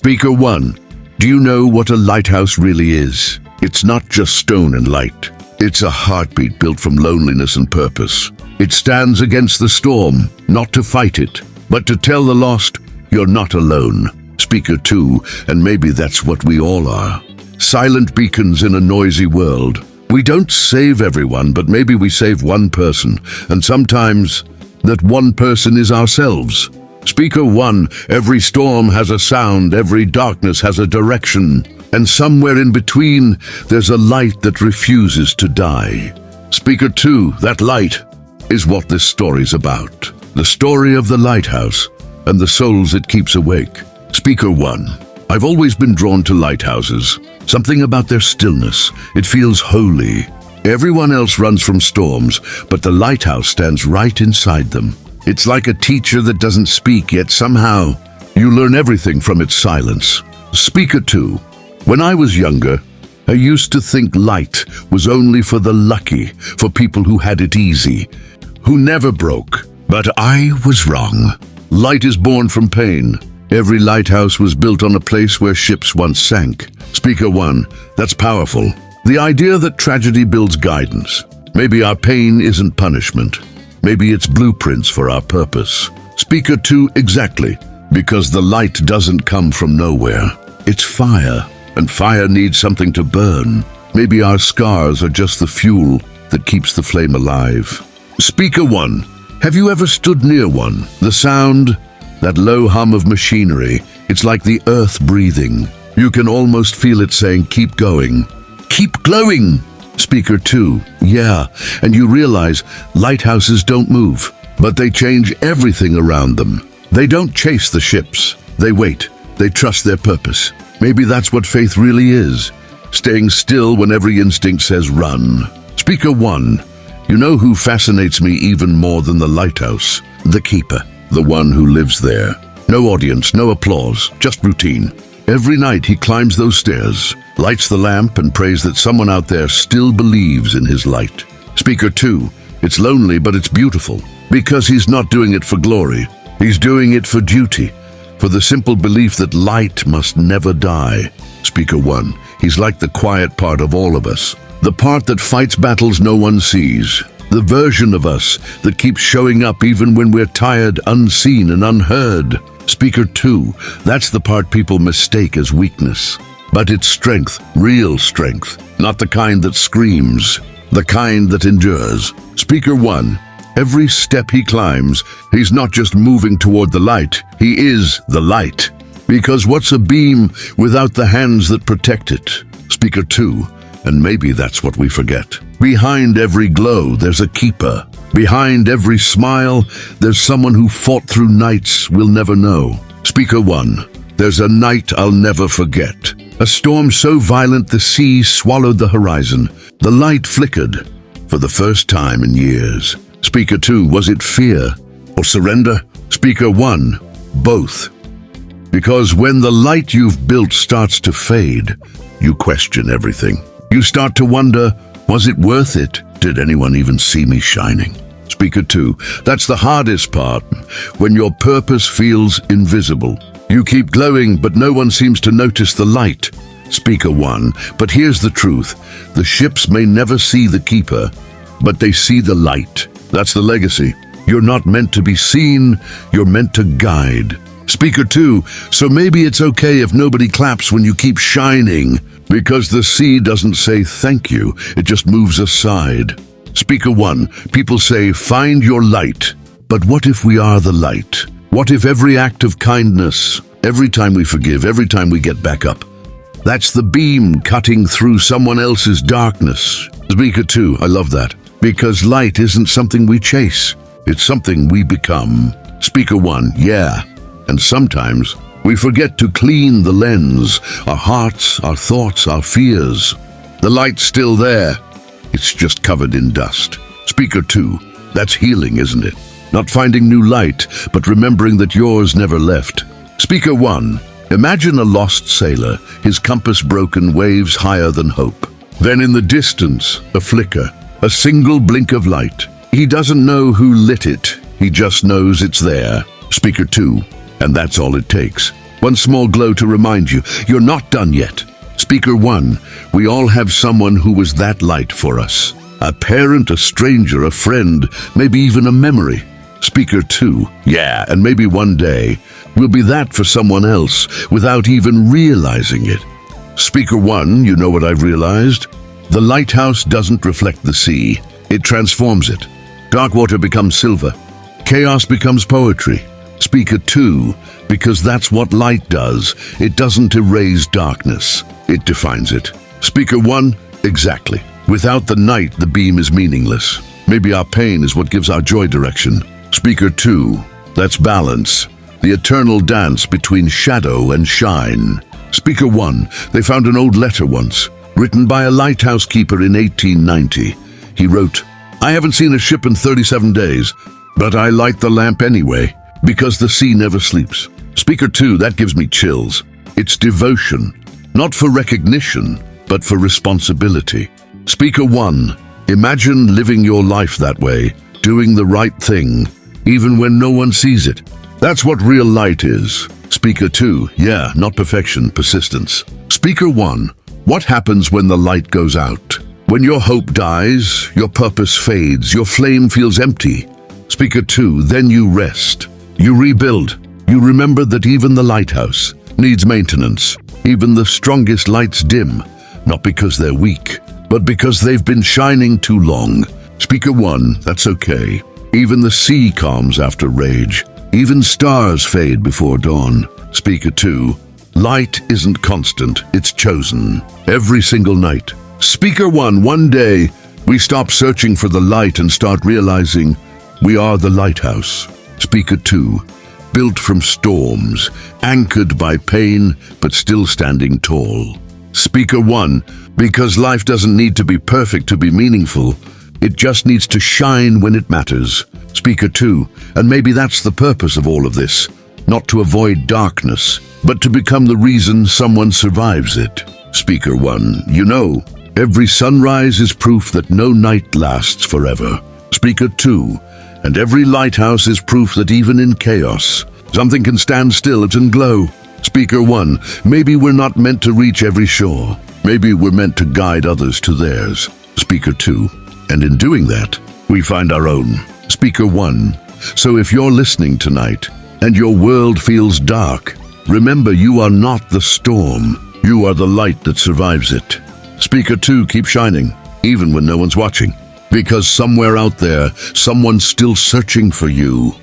Speaker 1. Do you know what a lighthouse really is? It's not just stone and light. It's a heartbeat built from loneliness and purpose. It stands against the storm, not to fight it, but to tell the lost, you're not alone. Speaker 2, and maybe that's what we all are. Silent beacons in a noisy world. We don't save everyone, but maybe we save one person, and sometimes that one person is ourselves. Speaker 1, every storm has a sound, every darkness has a direction, and somewhere in between, there's a light that refuses to die. Speaker 2, that light is what this story's about. The story of the lighthouse and the souls it keeps awake. Speaker 1, I've always been drawn to lighthouses. Something about their stillness. It feels holy. Everyone else runs from storms, but the lighthouse stands right inside them. It's like a teacher that doesn't speak, yet somehow you learn everything from its silence. Speaker 2, when I was younger, I used to think light was only for the lucky, for people who had it easy, who never broke. But I was wrong. Light is born from pain. Every lighthouse was built on a place where ships once sank. Speaker 1, that's powerful. The idea that tragedy builds guidance. Maybe our pain isn't punishment. Maybe it's blueprints for our purpose. Speaker 2, exactly. Because the light doesn't come from nowhere. It's fire, and fire needs something to burn. Maybe our scars are just the fuel that keeps the flame alive. Speaker 1, have you ever stood near one? The sound, that low hum of machinery, it's like the earth breathing. You can almost feel it saying, keep going, keep glowing. Speaker 2, yeah, and you realize lighthouses don't move, but they change everything around them. They don't chase the ships, they wait, they trust their purpose. Maybe that's what faith really is, staying still when every instinct says run. Speaker 1, you know who fascinates me even more than the lighthouse? The keeper. The one who lives there. No audience, no applause, just routine. Every night he climbs those stairs, lights the lamp and prays that someone out there still believes in his light. Speaker 2, it's lonely but it's beautiful, because he's not doing it for glory. He's doing it for duty, for the simple belief that light must never die. Speaker 1, he's like the quiet part of all of us, the part that fights battles no one sees. The version of us that keeps showing up even when we're tired, unseen, and unheard. Speaker 2, that's the part people mistake as weakness. But it's strength, real strength, not the kind that screams, the kind that endures. Speaker 1, every step he climbs, he's not just moving toward the light, he is the light. Because what's a beam without the hands that protect it? Speaker 2, and maybe that's what we forget. Behind every glow, there's a keeper. Behind every smile, there's someone who fought through nights we'll never know. Speaker 1, there's a night I'll never forget. A storm so violent the sea swallowed the horizon. The light flickered for the first time in years. Speaker 2, was it fear or surrender? Speaker 1, both. Because when the light you've built starts to fade, you question everything. You start to wonder, was it worth it? Did anyone even see me shining? Speaker 2, that's the hardest part, when your purpose feels invisible. You keep glowing, but no one seems to notice the light. Speaker 1, but here's the truth. The ships may never see the keeper, but they see the light. That's the legacy. You're not meant to be seen, you're meant to guide. Speaker 2, so maybe it's okay if nobody claps when you keep shining, because the sea doesn't say thank you, it just moves aside. Speaker 1, people say, find your light. But what if we are the light? What if every act of kindness, every time we forgive, every time we get back up, that's the beam cutting through someone else's darkness? Speaker 2, I love that. Because light isn't something we chase, it's something we become. Speaker 1, yeah. And sometimes we forget to clean the lens, our hearts, our thoughts, our fears. The light's still there. It's just covered in dust. Speaker 2, that's healing, isn't it? Not finding new light, but remembering that yours never left. Speaker 1, imagine a lost sailor, his compass broken, waves higher than hope. Then in the distance, a flicker, a single blink of light. He doesn't know who lit it, he just knows it's there. Speaker 2, and that's all it takes. One small glow to remind you, you're not done yet. Speaker 1, we all have someone who was that light for us. A parent, a stranger, a friend, maybe even a memory. Speaker 2, yeah, and maybe one day we'll be that for someone else without even realizing it. Speaker 1, you know what I've realized? The lighthouse doesn't reflect the sea, it transforms it. Dark water becomes silver. Chaos becomes poetry. Speaker 2, because that's what light does. It doesn't erase darkness, it defines it. Speaker 1, exactly. Without the night, the beam is meaningless. Maybe our pain is what gives our joy direction. Speaker 2, that's balance. The eternal dance between shadow and shine. Speaker 1, they found an old letter once, written by a lighthouse keeper in 1890. He wrote, I haven't seen a ship in 37 days, but I light the lamp anyway, because the sea never sleeps. Speaker 2, that gives me chills. It's devotion, not for recognition, but for responsibility. Speaker 1, imagine living your life that way, doing the right thing, even when no one sees it. That's what real light is. Speaker 2, yeah, not perfection, persistence. Speaker 1, what happens when the light goes out? When your hope dies, your purpose fades, your flame feels empty. Speaker 2, then you rest. You rebuild. You remember that even the lighthouse needs maintenance. Even the strongest lights dim, not because they're weak, but because they've been shining too long. Speaker 1, that's okay. Even the sea calms after rage. Even stars fade before dawn. Speaker 2, light isn't constant, it's chosen. Every single night. Speaker 1, one day, we stop searching for the light and start realizing we are the lighthouse. Speaker 2, built from storms, anchored by pain, but still standing tall. Speaker 1, because life doesn't need to be perfect to be meaningful. It just needs to shine when it matters. Speaker 2, and maybe that's the purpose of all of this. Not to avoid darkness, but to become the reason someone survives it. Speaker 1, you know, every sunrise is proof that no night lasts forever. Speaker 2, and every lighthouse is proof that even in chaos, something can stand still and glow. Speaker 1, maybe we're not meant to reach every shore. Maybe we're meant to guide others to theirs. Speaker 2, and in doing that, we find our own. Speaker 1, so if you're listening tonight and your world feels dark, remember you are not the storm. You are the light that survives it. Speaker 2, keep shining, even when no one's watching. Because somewhere out there, someone's still searching for you.